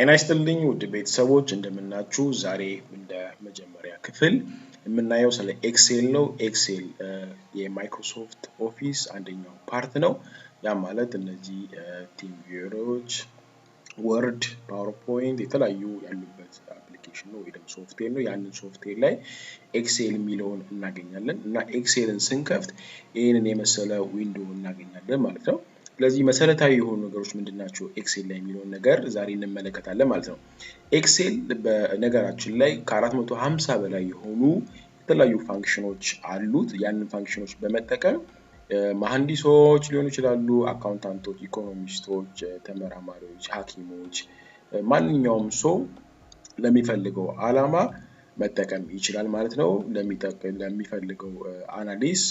ጤና ይስጥልኝ ውድ ቤተሰቦች እንደምናችሁ ዛሬ እንደ መጀመሪያ ክፍል የምናየው ስለ ኤክሴል ነው። ኤክሴል የማይክሮሶፍት ኦፊስ አንደኛው ፓርት ነው። ያ ማለት እነዚህ ቲም ቪወሮች ወርድ ፓወርፖይንት የተለያዩ ያሉበት አፕሊኬሽን ነው ወይ ደግሞ ሶፍትዌር ነው። ያንን ሶፍትዌር ላይ ኤክሴል የሚለውን እናገኛለን እና ኤክሴልን ስንከፍት ይሄንን የመሰለ ዊንዶው እናገኛለን ማለት ነው። ስለዚህ መሰረታዊ የሆኑ ነገሮች ምንድናቸው ኤክሴል ላይ የሚለውን ነገር ዛሬ እንመለከታለን ማለት ነው። ኤክሴል በነገራችን ላይ ከ450 በላይ የሆኑ የተለያዩ ፋንክሽኖች አሉት። ያንን ፋንክሽኖች በመጠቀም መሐንዲሶች ሊሆኑ ይችላሉ፣ አካውንታንቶች፣ ኢኮኖሚስቶች፣ ተመራማሪዎች፣ ሐኪሞች ማንኛውም ሰው ለሚፈልገው ዓላማ መጠቀም ይችላል ማለት ነው። ለሚፈልገው አናሊስ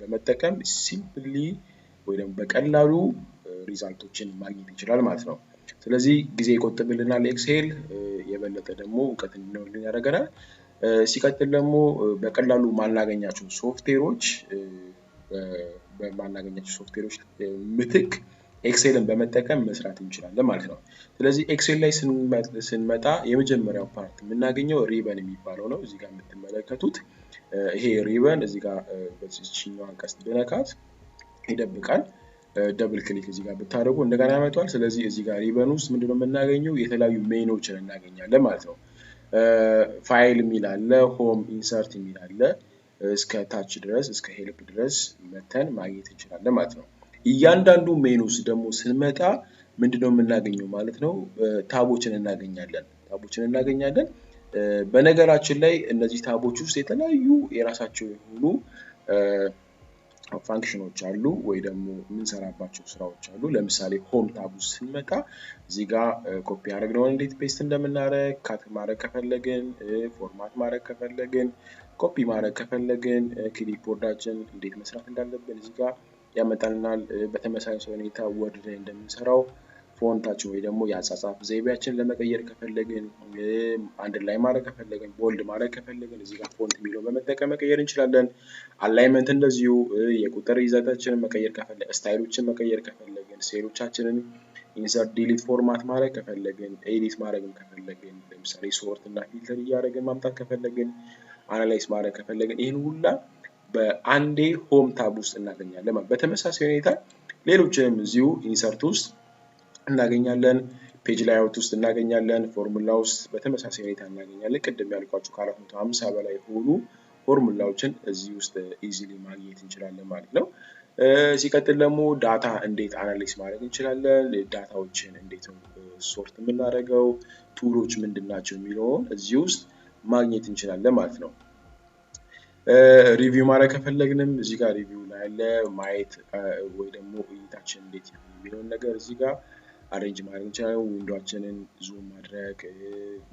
በመጠቀም ሲምፕሊ ወይ ደግሞ በቀላሉ ሪዛልቶችን ማግኘት ይችላል ማለት ነው። ስለዚህ ጊዜ ይቆጥብልናል ኤክሴል የበለጠ ደግሞ እውቀት እንዲኖረን ያደርገናል። ሲቀጥል ደግሞ በቀላሉ ማናገኛቸው ሶፍትዌሮች ምትክ ኤክሴልን በመጠቀም መስራት እንችላለን ማለት ነው። ስለዚህ ኤክሴል ላይ ስንመጣ የመጀመሪያው ፓርት የምናገኘው ሪበን የሚባለው ነው። እዚህ ጋር የምትመለከቱት ይሄ ሪበን እዚህ ጋር በዚህኛው ቀስት ብነካት ይደብቃል። ደብል ክሊክ እዚህ ጋር ብታደርጉ እንደገና ያመጣዋል። ስለዚህ እዚህ ጋር ሪበን ውስጥ ምንድነው የምናገኘው የተለያዩ ሜኖችን እናገኛለን ማለት ነው። ፋይል የሚል አለ፣ ሆም ኢንሰርት የሚል አለ፣ እስከ ታች ድረስ እስከ ሄልፕ ድረስ መተን ማግኘት እንችላለን ማለት ነው። እያንዳንዱ ሜኑ ውስጥ ደግሞ ስንመጣ ምንድነው የምናገኘው ማለት ነው ታቦችን እናገኛለን። በነገራችን ላይ እነዚህ ታቦች ውስጥ የተለያዩ የራሳቸው የሆኑ ፋንክሽኖች አሉ ወይ ደግሞ የምንሰራባቸው ስራዎች አሉ። ለምሳሌ ሆም ታብ ውስጥ ስንመጣ እዚህ ጋር ኮፒ ያደረግነውን እንዴት ፔስት እንደምናደርግ ካት ማድረግ ከፈለግን፣ ፎርማት ማድረግ ከፈለግን፣ ኮፒ ማድረግ ከፈለግን ክሊፕቦርዳችን እንዴት መስራት እንዳለብን እዚህ ጋር ያመጣልናል። በተመሳሳይ ሁኔታ ወርድ ላይ እንደምንሰራው ፎንታችን ወይ ደግሞ የአጻጻፍ ዘይቤያችንን ለመቀየር ከፈለግን፣ አንድ ላይ ማድረግ ከፈለግን፣ ቦልድ ማድረግ ከፈለግን እዚህ ጋር ፎንት የሚለውን በመጠቀም መቀየር እንችላለን። አላይመንት እንደዚሁ የቁጥር ይዘታችንን መቀየር ከፈለግን፣ ስታይሎችን መቀየር ከፈለግን፣ ሴሎቻችንን ኢንሰርት ዲሊት ፎርማት ማድረግ ከፈለግን፣ ኤዲት ማድረግም ከፈለግን፣ ለምሳሌ ሶርት እና ፊልተር እያደረግን ማምጣት ከፈለግን፣ አናላይዝ ማድረግ ከፈለግን ይህን ሁላ በአንዴ ሆም ታብ ውስጥ እናገኛለን ማለት። በተመሳሳይ ሁኔታ ሌሎችንም እዚሁ ኢንሰርት ውስጥ እናገኛለን፣ ፔጅ ላይአውት ውስጥ እናገኛለን፣ ፎርሙላ ውስጥ በተመሳሳይ ሁኔታ እናገኛለን። ቅድም ያልኳችሁ ከ450 በላይ ሆኑ ፎርሙላዎችን እዚህ ውስጥ ኢዚሊ ማግኘት እንችላለን ማለት ነው። ሲቀጥል ደግሞ ዳታ እንዴት አናሊሲስ ማድረግ እንችላለን፣ ዳታዎችን እንዴት ሶርት የምናደርገው፣ ቱሎች ምንድናቸው የሚለውን እዚህ ውስጥ ማግኘት እንችላለን ማለት ነው። ሪቪው ማድረግ ከፈለግንም እዚህ ጋር ሪቪው ላይ አለ። ማየት ወይ ደግሞ እይታችን እንዴት የሚለውን ነገር እዚህ ጋር አሬንጅ ማድረግ እንችላለን። ዊንዶዋችንን ዙም ማድረግ፣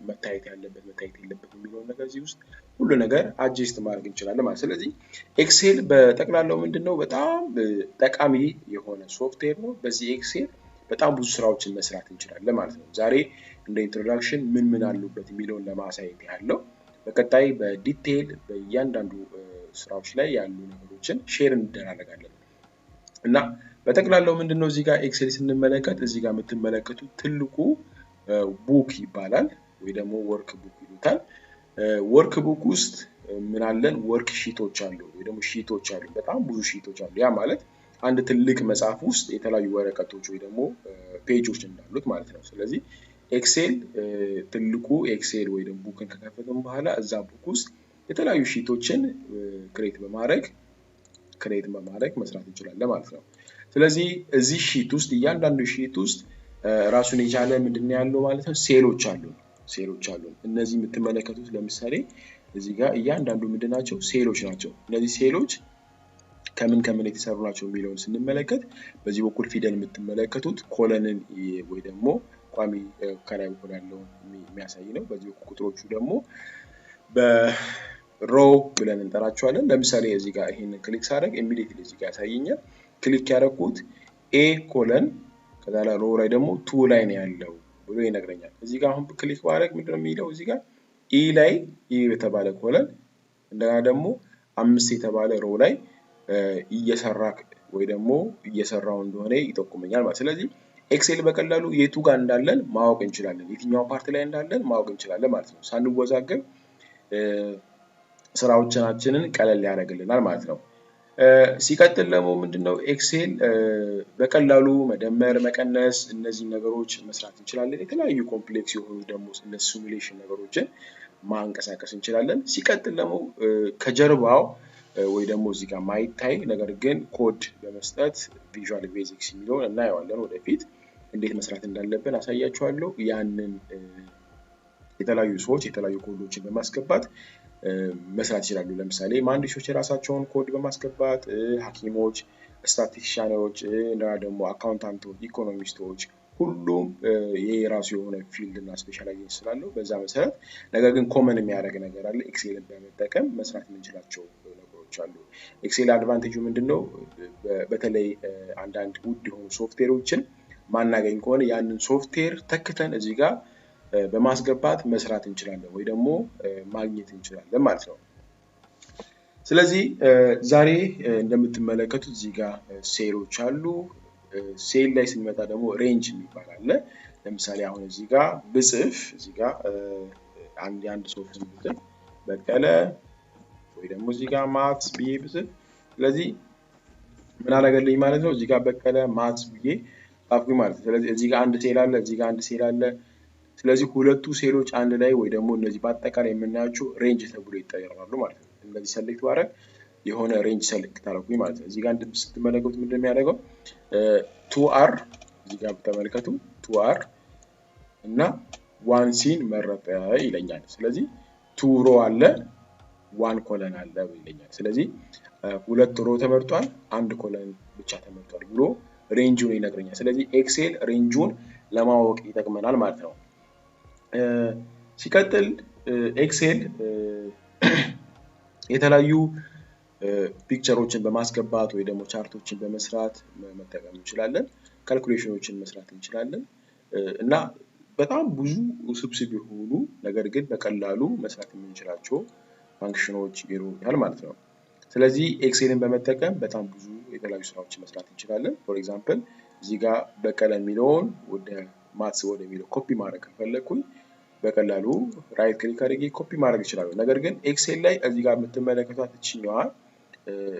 መታየት ያለበት መታየት የለበት የሚለውን ነገር እዚህ ውስጥ ሁሉ ነገር አድጀስት ማድረግ እንችላለን ማለት። ስለዚህ ኤክሴል በጠቅላላው ምንድነው በጣም ጠቃሚ የሆነ ሶፍትዌር ነው። በዚህ ኤክሴል በጣም ብዙ ስራዎችን መስራት እንችላለን ማለት ነው። ዛሬ እንደ ኢንትሮዳክሽን ምን አሉበት የሚለውን ለማሳየት ያለው በቀጣይ በዲቴል በእያንዳንዱ ስራዎች ላይ ያሉ ነገሮችን ሼር እንደራረጋለን እና በጠቅላላው ምንድነው እዚህ ጋር ኤክሴል ስንመለከት እዚህ ጋር የምትመለከቱት ትልቁ ቡክ ይባላል ወይ ደግሞ ወርክ ቡክ ይሉታል። ወርክ ቡክ ውስጥ ምን አለን? ወርክ ሺቶች አሉ ወይ ደግሞ ሺቶች አሉ። በጣም ብዙ ሺቶች አሉ። ያ ማለት አንድ ትልቅ መጽሐፍ ውስጥ የተለያዩ ወረቀቶች ወይ ደግሞ ፔጆች እንዳሉት ማለት ነው። ስለዚህ ኤክሴል ትልቁ ኤክሴል ወይ ደግሞ ቡክን ከከፈትን በኋላ እዛ ቡክ ውስጥ የተለያዩ ሺቶችን ክሬት በማድረግ መስራት እንችላለን ማለት ነው። ስለዚህ እዚህ ሺት ውስጥ እያንዳንዱ ሺት ውስጥ ራሱን የቻለ ምንድነው ያለው ማለት ነው ሴሎች አሉ። እነዚህ የምትመለከቱት ለምሳሌ እዚህ ጋር እያንዳንዱ ምንድናቸው ሴሎች ናቸው። እነዚህ ሴሎች ከምን የተሰሩ ናቸው የሚለውን ስንመለከት በዚህ በኩል ፊደል የምትመለከቱት ኮለንን ወይ ደግሞ ቋሚ ከላይ በኩል ያለውን የሚያሳይ ነው። በዚህ በኩል ቁጥሮቹ ደግሞ በሮ ብለን እንጠራቸዋለን። ለምሳሌ እዚህ ጋር ይሄንን ክሊክ ሳደርግ ኢሚዲየትሊ እዚህ ጋር ያሳየኛል። ክሊክ ያደረኩት ኤ ኮለን ከዛ ሮ ላይ ደግሞ 2 ላይ ነው ያለው ብሎ ይነግረኛል። እዚህ ጋር አሁን ክሊክ ባደርግ ምንድነው የሚለው እዚህ ጋር ኢ ላይ ኢ የተባለ ኮለን እንደገና ደግሞ 5 የተባለ ሮ ላይ እየሰራ ወይ ደግሞ እየሰራው እንደሆነ ይጠቁመኛል ማለት። ስለዚህ ኤክሴል በቀላሉ የቱ ጋር እንዳለን ማወቅ እንችላለን የትኛው ፓርት ላይ እንዳለን ማወቅ እንችላለን ማለት ነው ሳንወዛገብ ስራዎቻችንን ቀለል ያደርግልናል ማለት ነው ሲቀጥል ደግሞ ምንድነው ኤክሴል በቀላሉ መደመር መቀነስ እነዚህ ነገሮች መስራት እንችላለን የተለያዩ ኮምፕሌክስ የሆኑ ደግሞ እነሱ ሲሙሌሽን ነገሮችን ማንቀሳቀስ እንችላለን ሲቀጥል ደግሞ ከጀርባው ወይ ደግሞ እዚህ ጋር ማይታይ ነገር ግን ኮድ በመስጠት ቪዥዋል ቤዚክስ የሚለውን እናየዋለን ወደፊት እንዴት መስራት እንዳለብን አሳያችኋለሁ ያንን የተለያዩ ሰዎች የተለያዩ ኮዶችን በማስገባት መስራት ይችላሉ ለምሳሌ መሐንዲሶች የራሳቸውን ኮድ በማስገባት ሐኪሞች ስታቲስቲሻኖች እና ደግሞ አካውንታንቶች ኢኮኖሚስቶች ሁሉም የራሱ የሆነ ፊልድ እና ስፔሻላይዜሽን ስላለው በዛ መሰረት ነገር ግን ኮመን የሚያደርግ ነገር አለ ኤክሴልን በመጠቀም መስራት የምንችላቸው ነገሮች አሉ ኤክሴል አድቫንቴጁ ምንድነው በተለይ አንዳንድ ውድ የሆኑ ሶፍትዌሮችን ማናገኝ ከሆነ ያንን ሶፍትዌር ተክተን እዚህ ጋር በማስገባት መስራት እንችላለን ወይ ደግሞ ማግኘት እንችላለን ማለት ነው ስለዚህ ዛሬ እንደምትመለከቱት እዚህ ጋር ሴሎች አሉ ሴል ላይ ስንመጣ ደግሞ ሬንጅ የሚባል አለ ለምሳሌ አሁን እዚህ ጋር ብጽፍ እዚህ ጋር አንድ ሶፍት ብጽፍ በቀለ ወይ ደግሞ እዚህ ጋር ማትስ ብዬ ብጽፍ ስለዚህ ምን አደረገልኝ ማለት ነው እዚህ ጋር በቀለ ማትስ ብዬ ጻፍኩኝ ማለት ነው ስለዚህ እዚህ ጋር አንድ ሴል አለ እዚህ ጋር አንድ ሴል አለ ስለዚህ ሁለቱ ሴሎች አንድ ላይ ወይ ደግሞ እነዚህ በአጠቃላይ የምናያቸው ሬንጅ ተብሎ ይጠራሉ ማለት ነው እንደዚህ ሰሌክት ባረግ የሆነ ሬንጅ ሰሌክት አደረኩኝ ማለት ነው እዚህ ጋር ስትመለከቱት ምንድነው የሚያደርገው 2r እዚህ ጋር ተመልከቱ 2r እና 1 ሲን መረጠ ይለኛል ስለዚህ 2 ሮ አለ 1 ኮለን አለ ይለኛል ስለዚህ ሁለት ሮ ተመርጧል አንድ ኮለን ብቻ ተመርጧል ብሎ ሬንጁን ይነግረኛል ስለዚህ ኤክሴል ሬንጁን ለማወቅ ይጠቅመናል ማለት ነው ሲቀጥል ኤክሴል የተለያዩ ፒክቸሮችን በማስገባት ወይ ደግሞ ቻርቶችን በመስራት መጠቀም እንችላለን ካልኩሌሽኖችን መስራት እንችላለን እና በጣም ብዙ ውስብስብ የሆኑ ነገር ግን በቀላሉ መስራት የምንችላቸው ፋንክሽኖች ይኖራል ማለት ነው ስለዚህ ኤክሴልን በመጠቀም በጣም ብዙ የተለያዩ ስራዎችን መስራት እንችላለን ፎር ኤግዛምፕል እዚህ ጋር በቀለ የሚለውን ወደ ማትስ ወደሚለው ኮፒ ማድረግ ከፈለኩኝ በቀላሉ ራይት ክሊክ አድርጌ ኮፒ ማድረግ ይችላል ነገር ግን ኤክሴል ላይ እዚህ ጋር የምትመለከቷት እቺኛዋ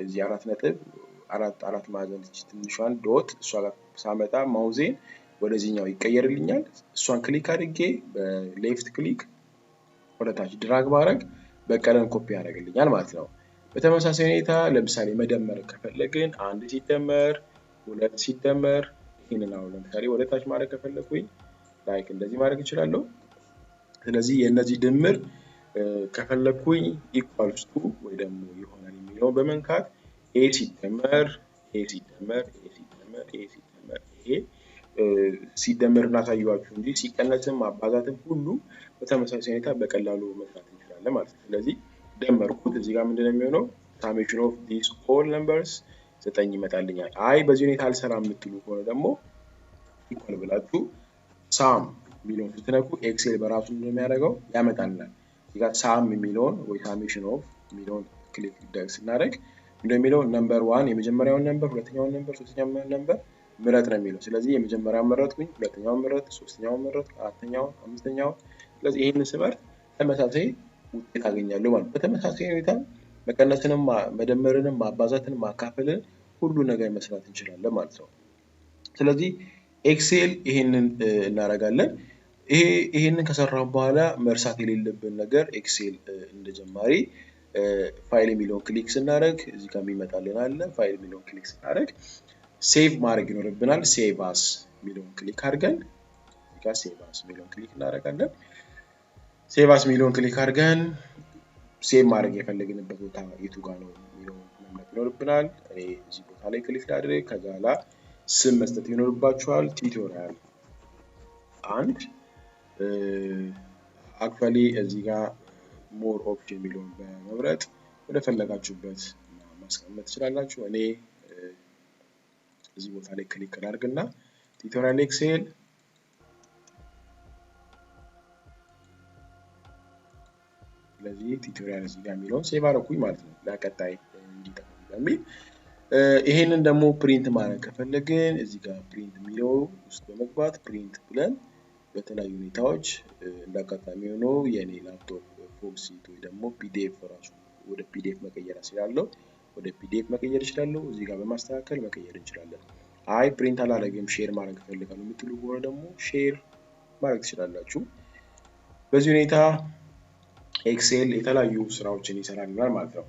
እዚህ አራት ማዕዘን ትንሿን ዶት እሷ ጋር ሳመጣ ማውዜን ወደዚህኛው ይቀየርልኛል እሷን ክሊክ አድርጌ በሌፍት ክሊክ ወደ ታች ድራግ ባረግ በቀለን ኮፒ ያደርግልኛል ማለት ነው በተመሳሳይ ሁኔታ ለምሳሌ መደመር ከፈለግን 1 ሲደመር 2 ሲደመር ይሄንን አሁን ለምሳሌ ወደ ታች ማድረግ ከፈለኩኝ ላይክ እንደዚህ ማድረግ እችላለሁ ስለዚህ የነዚህ ድምር ከፈለኩኝ ኢኳልስ ቱ ወይ ደግሞ ይሆናል የሚለው በመንካት a ሲደመር a ሲደመር a ሲደመር a ሲደመር ይሄ ሲደመር እናሳያችሁ እንጂ ሲቀነስም ማባዛትም ሁሉ በተመሳሳይ ሁኔታ በቀላሉ መስራት እንችላለን ማለት ነው ስለዚህ ደመርኩት እዚህ ጋር ምንድነው የሚሆነው summation of these all numbers 9 ይመጣልኛል አይ በዚህ ሁኔታ አልሰራም የምትሉ ከሆነ ደግሞ ኢኳል ብላችሁ ሳም ሚሊዮን ስትነኩ ኤክሴል በራሱ እንደሚያደርገው ያመጣልናል እዚህ ጋር ሳም የሚለውን ወይ summation of ሚሊዮን ክሊክ ስናደርግ እንደሚለው ነምበር 1 የመጀመሪያውን ነምበር ሁለተኛውን ነምበር ሶስተኛውን ነምበር ምረጥ ነው የሚለው ስለዚህ የመጀመሪያውን መረጥኩኝ ሁለተኛውን መረጥ ሶስተኛውን መረጥ አራተኛውን አምስተኛውን ስለዚህ ይሄንን ስመርጥ ተመሳሳይ ውጤት አገኛለሁ ማለት በተመሳሳይ ሁኔታ መቀነስንም መደመርንም ማባዛትንም ማካፈልን ሁሉ ነገር መስራት እንችላለን ማለት ነው ስለዚህ ኤክሴል ይሄንን እናደርጋለን ይሄንን ከሰራን በኋላ መርሳት የሌለብን ነገር ኤክሴል እንደጀማሪ ፋይል የሚለውን ክሊክ ስናደርግ እዚህ ጋር የሚመጣልን አለ ፋይል የሚለውን ክሊክ ስናደርግ ሴቭ ማድረግ ይኖርብናል ሴቭ አስ የሚለውን ክሊክ አድርገን እዚህ ጋር ሴቭ አስ የሚለውን ክሊክ እናደርጋለን ሴቭ አስ የሚለውን ክሊክ አድርገን ሴቭ ማድረግ የፈለግንበት ቦታ የቱ ጋር ነው የሚለውን መምረጥ ይኖርብናል እኔ እዚህ ቦታ ላይ ክሊክ ላድርግ ከዛ በኋላ ስም መስጠት ይኖርባችኋል ቲዩቶሪያል አንድ አክቹአሊ እዚህ ጋር ሞር ኦፕሽን የሚለውን በመምረጥ ወደ ፈለጋችሁበት ማስቀመጥ ትችላላችሁ እኔ እዚህ ቦታ ላይ ክሊክ አድርግና ቲዩቶሪያል ኤክሴል ስለዚህ ቲዩቶሪያል እዚህ ጋር የሚለውን ሴቭ አደረኩኝ ማለት ነው ለቀጣይ እንዲጠቅም በሚል ይሄንን ደግሞ ፕሪንት ማድረግ ከፈለግን እዚህ ጋር ፕሪንት የሚለው ውስጥ በመግባት ፕሪንት ብለን በተለያዩ ሁኔታዎች እንዳጋጣሚ ሆኖ የኔ ላፕቶፕ ፎክሲት ወይ ደግሞ ፒዲኤፍ ራሱ ወደ ፒዲኤፍ መቀየር አስችላለሁ ወደ ፒዲኤፍ መቀየር እችላለሁ እዚህ ጋር በማስተካከል መቀየር እንችላለን አይ ፕሪንት አላደርግም ሼር ማድረግ ፈልጋለሁ የምትሉ ከሆነ ደግሞ ሼር ማድረግ ትችላላችሁ በዚህ ሁኔታ ኤክሴል የተለያዩ ስራዎችን ይሰራልናል ማለት ነው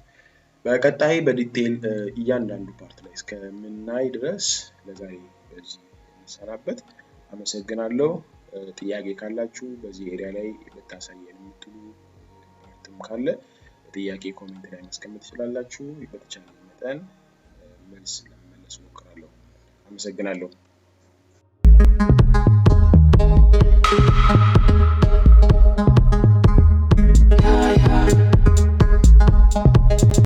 በቀጣይ በዲቴል እያንዳንዱ ፓርት ላይ እስከምናይ ድረስ ለዛሬ በዚህ እንሰናበት አመሰግናለሁ ጥያቄ ካላችሁ በዚህ ኤሪያ ላይ ልታሳየን የምትሉ ፓርትም ካለ ጥያቄ ኮሜንት ላይ ማስቀመጥ ትችላላችሁ በተቻለ መጠን መልስ ለመመለስ እሞክራለሁ አመሰግናለሁ